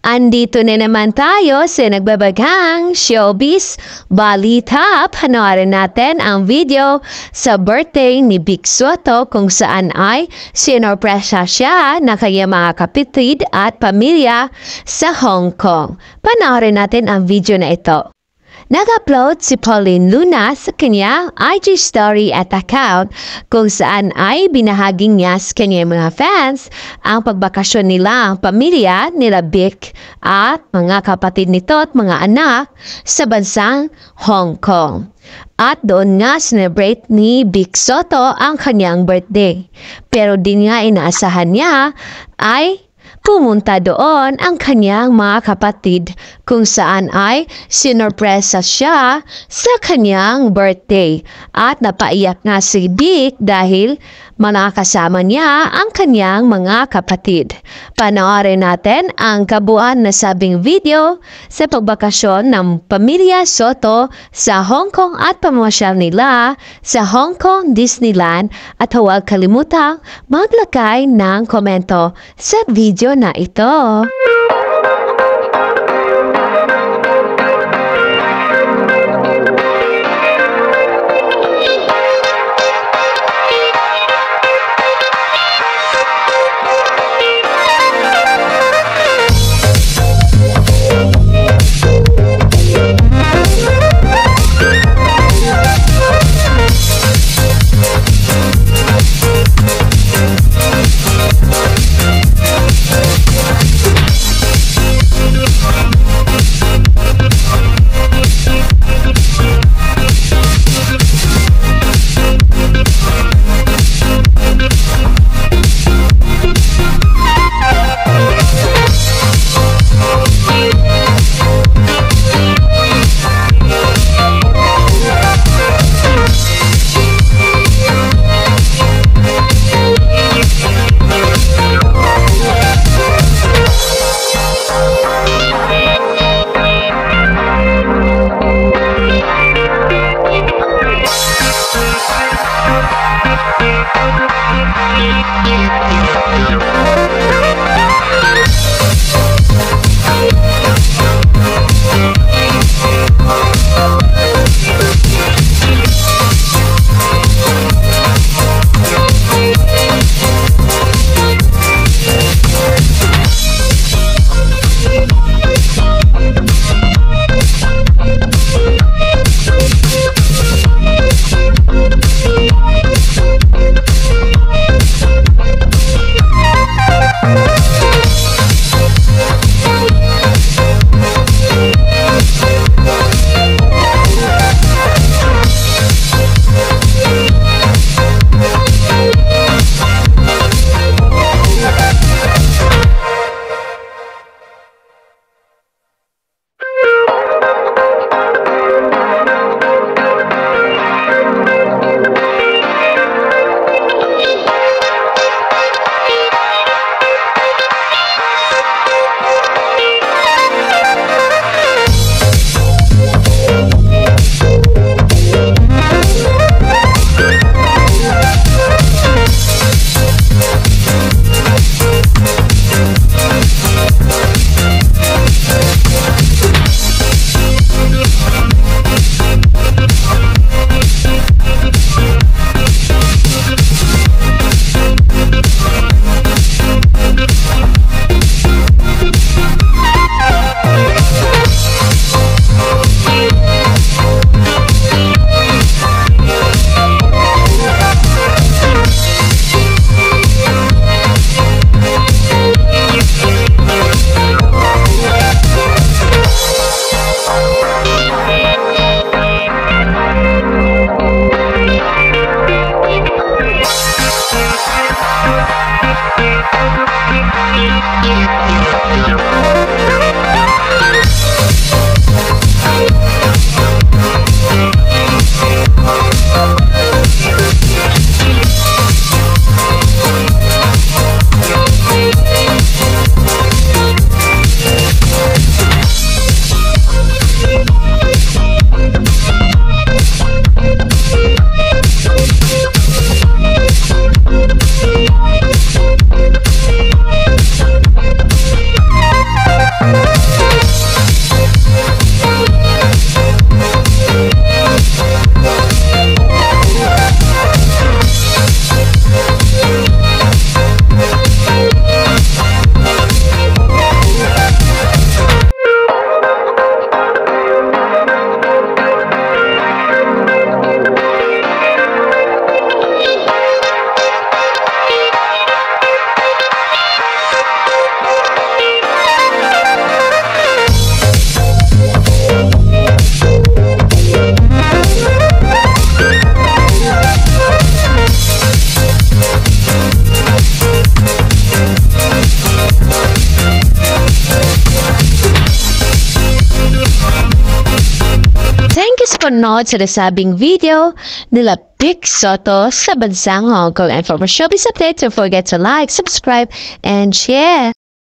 Andito na naman tayo sa nagbabagang showbiz balita. Panoorin natin ang video sa birthday ni Vic Soto kung saan ay sinorpresa siya na kanyang mga kapitid at pamilya sa Hong Kong. Panoorin natin ang video na ito. Nag-upload si Pauline Luna sa kanyang IG story at account kung saan ay binahaging niya sa kanyang mga fans ang pagbakasyon nila ang pamilya nila Vic at mga kapatid nito at mga anak sa bansang Hong Kong. At doon nga celebrate ni Vic Soto ang kanyang birthday. Pero di nga inaasahan niya ay pumunta doon ang kanyang mga kapatid kung saan ay sinorpresa siya sa kanyang birthday. At napaiyak nga si Vic dahil manakasama niya ang kanyang mga kapatid. Panoorin natin ang kabuuan na sabing video sa pagbakasyon ng pamilya Soto sa Hong Kong at pamamasyal nila sa Hong Kong Disneyland at huwag kalimutang maglagay ng komento sa video na ito. panood sa nasabing video nila Vic Soto sa bansang Hong Kong. And for more showbiz updates, don't forget to like, subscribe, and share.